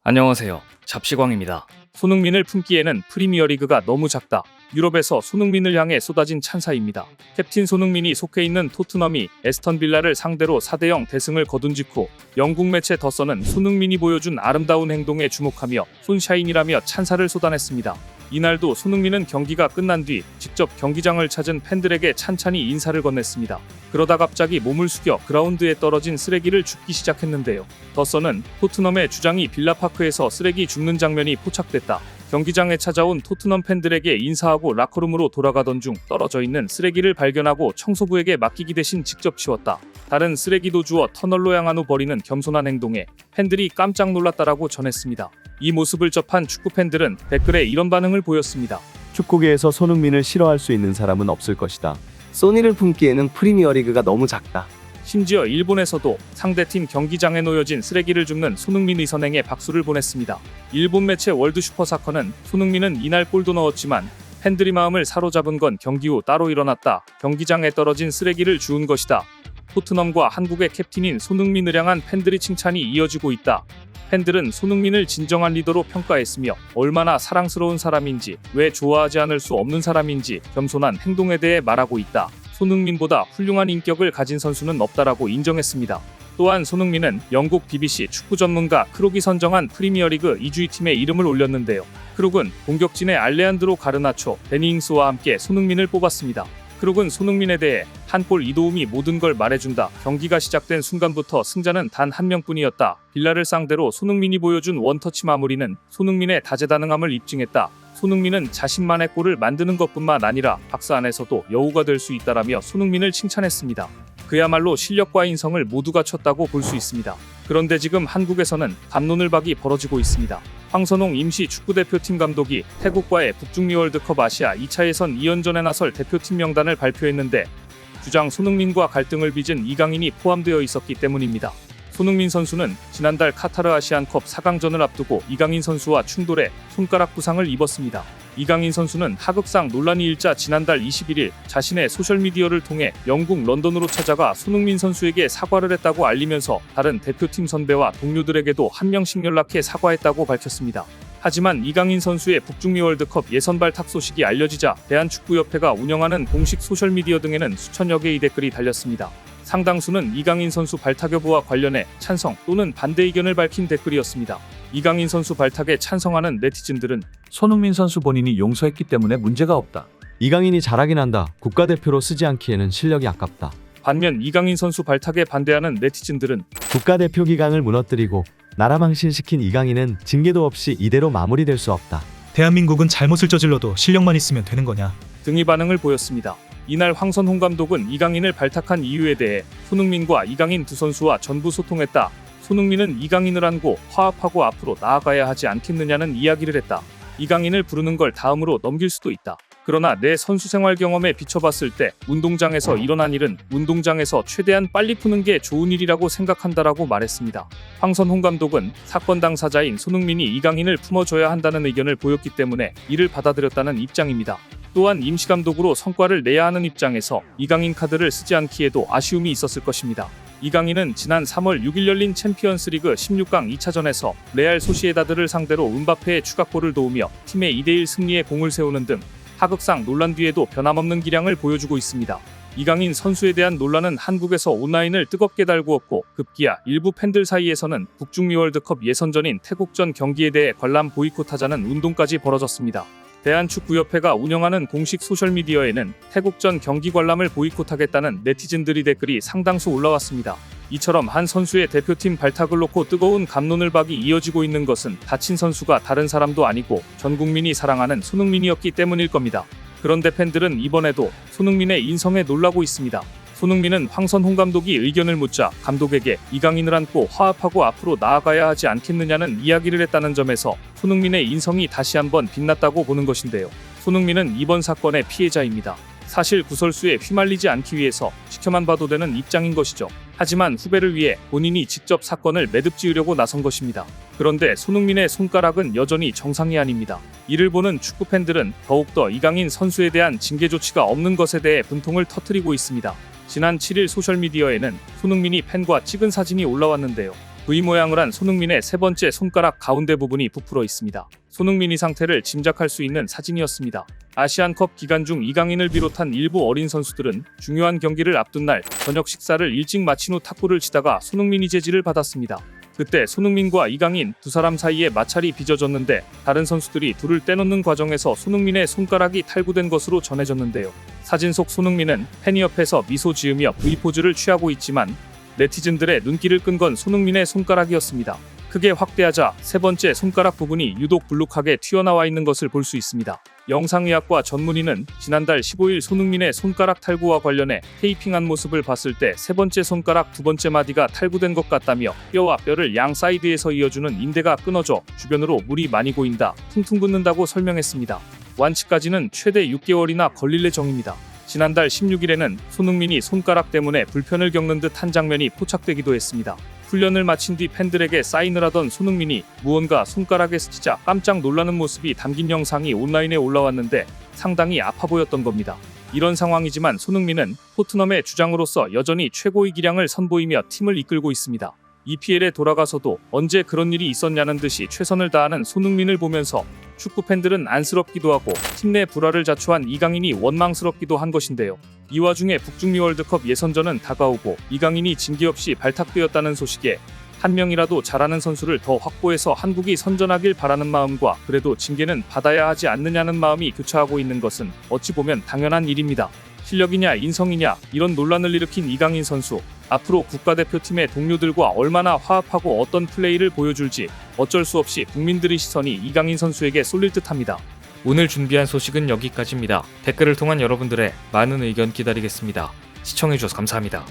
안녕하세요. 잡시광입니다. 손흥민을 품기에는 프리미어리그가 너무 작다. 유럽에서 손흥민을 향해 쏟아진 찬사입니다. 캡틴 손흥민이 속해 있는 토트넘이 에스턴 빌라를 상대로 4대0 대승을 거둔 직후 영국 매체 더선은 손흥민이 보여준 아름다운 행동에 주목하며 손샤인이라며 찬사를 쏟아냈습니다. 이날도 손흥민은 경기가 끝난 뒤 직접 경기장을 찾은 팬들에게 찬찬히 인사를 건넸습니다. 그러다 갑자기 몸을 숙여 그라운드에 떨어진 쓰레기를 줍기 시작했는데요. 더선은 토트넘의 주장이 빌라파크에서 쓰레기 줍는 장면이 포착됐다. 경기장에 찾아온 토트넘 팬들에게 인사하고 라커룸으로 돌아가던 중 떨어져 있는 쓰레기를 발견하고 청소부에게 맡기기 대신 직접 치웠다. 다른 쓰레기도 주워 터널로 향한 후 버리는 겸손한 행동에 팬들이 깜짝 놀랐다라고 전했습니다. 이 모습을 접한 축구 팬들은 댓글에 이런 반응을 보였습니다. 축구계에서 손흥민을 싫어할 수 있는 사람은 없을 것이다. 소니를 품기에는 프리미어리그가 너무 작다. 심지어 일본에서도 상대팀 경기장에 놓여진 쓰레기를 줍는 손흥민의 선행에 박수를 보냈습니다. 일본 매체 월드슈퍼사커는 손흥민은 이날 골도 넣었지만 팬들이 마음을 사로잡은 건 경기 후 따로 일어났다. 경기장에 떨어진 쓰레기를 주운 것이다. 토트넘과 한국의 캡틴인 손흥민을 향한 팬들의 칭찬이 이어지고 있다. 팬들은 손흥민을 진정한 리더로 평가했으며 얼마나 사랑스러운 사람인지, 왜 좋아하지 않을 수 없는 사람인지 겸손한 행동에 대해 말하고 있다. 손흥민보다 훌륭한 인격을 가진 선수는 없다라고 인정했습니다. 또한 손흥민은 영국 BBC 축구 전문가 크룩이 선정한 프리미어리그 2주의 팀에 이름을 올렸는데요. 크룩은 공격진의 알레한드로 가르나초, 데니 잉스와 함께 손흥민을 뽑았습니다. 크룩은 손흥민에 대해 한 골 2도움이 모든 걸 말해준다. 경기가 시작된 순간부터 승자는 단 한 명뿐이었다. 빌라를 상대로 손흥민이 보여준 원터치 마무리는 손흥민의 다재다능함을 입증했다. 손흥민은 자신만의 골을 만드는 것뿐만 아니라 박스 안에서도 여우가 될 수 있다라며 손흥민을 칭찬했습니다. 그야말로 실력과 인성을 모두 갖췄다고 볼 수 있습니다. 그런데 지금 한국에서는 갑론을박이 벌어지고 있습니다. 황선홍 임시 축구대표팀 감독이 태국과의 북중미 월드컵 아시아 2차 예선 2연전에 나설 대표팀 명단을 발표했는데 주장 손흥민과 갈등을 빚은 이강인이 포함되어 있었기 때문입니다. 손흥민 선수는 지난달 카타르 아시안컵 4강전을 앞두고 이강인 선수와 충돌해 손가락 부상을 입었습니다. 이강인 선수는 하극상 논란이 일자 지난달 21일 자신의 소셜미디어를 통해 영국 런던으로 찾아가 손흥민 선수에게 사과를 했다고 알리면서 다른 대표팀 선배와 동료들에게도 한 명씩 연락해 사과했다고 밝혔습니다. 하지만 이강인 선수의 북중미 월드컵 예선 발탁 소식이 알려지자 대한축구협회가 운영하는 공식 소셜미디어 등에는 수천여 개의 댓글이 달렸습니다. 상당수는 이강인 선수 발탁 여부와 관련해 찬성 또는 반대 의견을 밝힌 댓글이었습니다. 이강인 선수 발탁에 찬성하는 네티즌들은 손흥민 선수 본인이 용서했기 때문에 문제가 없다. 이강인이 잘하긴 한다. 국가대표로 쓰지 않기에는 실력이 아깝다. 반면 이강인 선수 발탁에 반대하는 네티즌들은 국가대표 기강을 무너뜨리고 나라 망신시킨 이강인은 징계도 없이 이대로 마무리될 수 없다. 대한민국은 잘못을 저질러도 실력만 있으면 되는 거냐? 등의 반응을 보였습니다. 이날 황선홍 감독은 이강인을 발탁한 이유에 대해 손흥민과 이강인 두 선수와 전부 소통했다. 손흥민은 이강인을 안고 화합하고 앞으로 나아가야 하지 않겠느냐는 이야기를 했다. 이강인을 부르는 걸 다음으로 넘길 수도 있다. 그러나 내 선수 생활 경험에 비춰봤을 때 운동장에서 일어난 일은 운동장에서 최대한 빨리 푸는 게 좋은 일이라고 생각한다라고 말했습니다. 황선홍 감독은 사건 당사자인 손흥민이 이강인을 품어줘야 한다는 의견을 보였기 때문에 이를 받아들였다는 입장입니다. 또한 임시감독으로 성과를 내야 하는 입장에서 이강인 카드를 쓰지 않기에도 아쉬움이 있었을 것입니다. 이강인은 지난 3월 6일 열린 챔피언스리그 16강 2차전에서 레알 소시에다드를 상대로 음바페의 추가골을 도우며 팀의 2대1 승리에 공을 세우는 등 하극상 논란 뒤에도 변함없는 기량을 보여주고 있습니다. 이강인 선수에 대한 논란은 한국에서 온라인을 뜨겁게 달구었고 급기야 일부 팬들 사이에서는 북중미 월드컵 예선전인 태국전 경기에 대해 관람 보이콧하자는 운동까지 벌어졌습니다. 대한축구협회가 운영하는 공식 소셜미디어에는 태국전 경기 관람을 보이콧하겠다는 네티즌들의 댓글이 상당수 올라왔습니다. 이처럼 한 선수의 대표팀 발탁을 놓고 뜨거운 갑론을박이 이어지고 있는 것은 다친 선수가 다른 사람도 아니고 전 국민이 사랑하는 손흥민이었기 때문일 겁니다. 그런데 팬들은 이번에도 손흥민의 인성에 놀라고 있습니다. 손흥민은 황선홍 감독이 의견을 묻자 감독에게 이강인을 안고 화합하고 앞으로 나아가야 하지 않겠느냐는 이야기를 했다는 점에서 손흥민의 인성이 다시 한번 빛났다고 보는 것인데요. 손흥민은 이번 사건의 피해자입니다. 사실 구설수에 휘말리지 않기 위해서 지켜만 봐도 되는 입장인 것이죠. 하지만 후배를 위해 본인이 직접 사건을 매듭지으려고 나선 것입니다. 그런데 손흥민의 손가락은 여전히 정상이 아닙니다. 이를 보는 축구 팬들은 더욱더 이강인 선수에 대한 징계 조치가 없는 것에 대해 분통을 터뜨리고 있습니다. 지난 7일 소셜미디어에는 손흥민이 팬과 찍은 사진이 올라왔는데요. V 모양을 한 손흥민의 세 번째 손가락 가운데 부분이 부풀어 있습니다. 손흥민이 상태를 짐작할 수 있는 사진이었습니다. 아시안컵 기간 중 이강인을 비롯한 일부 어린 선수들은 중요한 경기를 앞둔 날 저녁 식사를 일찍 마친 후 탁구를 치다가 손흥민이 제지를 받았습니다. 그때 손흥민과 이강인 두 사람 사이에 마찰이 빚어졌는데 다른 선수들이 둘을 떼놓는 과정에서 손흥민의 손가락이 탈구된 것으로 전해졌는데요. 사진 속 손흥민은 팬이 옆에서 미소 지으며 V포즈를 취하고 있지만 네티즌들의 눈길을 끈 건 손흥민의 손가락이었습니다. 크게 확대하자 세 번째 손가락 부분이 유독 불룩하게 튀어나와 있는 것을 볼 수 있습니다. 영상의학과 전문의는 지난달 15일 손흥민의 손가락 탈구와 관련해 테이핑한 모습을 봤을 때 세 번째 손가락 두 번째 마디가 탈구된 것 같다며 뼈와 뼈를 양 사이드에서 이어주는 인대가 끊어져 주변으로 물이 많이 고인다, 퉁퉁 붓는다고 설명했습니다. 완치까지는 최대 6개월이나 걸릴 예정입니다. 지난달 16일에는 손흥민이 손가락 때문에 불편을 겪는 듯한 장면이 포착되기도 했습니다. 훈련을 마친 뒤 팬들에게 사인을 하던 손흥민이 무언가 손가락에 스치자 깜짝 놀라는 모습이 담긴 영상이 온라인에 올라왔는데 상당히 아파 보였던 겁니다. 이런 상황이지만 손흥민은 토트넘의 주장으로서 여전히 최고의 기량을 선보이며 팀을 이끌고 있습니다. EPL에 돌아가서도 언제 그런 일이 있었냐는 듯이 최선을 다하는 손흥민을 보면서 축구 팬들은 안쓰럽기도 하고 팀 내 불화를 자초한 이강인이 원망스럽기도 한 것인데요. 이 와중에 북중미 월드컵 예선전은 다가오고 이강인이 징계 없이 발탁되었다는 소식에 한 명이라도 잘하는 선수를 더 확보해서 한국이 선전하길 바라는 마음과 그래도 징계는 받아야 하지 않느냐는 마음이 교차하고 있는 것은 어찌 보면 당연한 일입니다. 실력이냐 인성이냐 이런 논란을 일으킨 이강인 선수, 앞으로 국가대표팀의 동료들과 얼마나 화합하고 어떤 플레이를 보여줄지 어쩔 수 없이 국민들의 시선이 이강인 선수에게 쏠릴 듯합니다. 오늘 준비한 소식은 여기까지입니다. 댓글을 통한 여러분들의 많은 의견 기다리겠습니다. 시청해주셔서 감사합니다.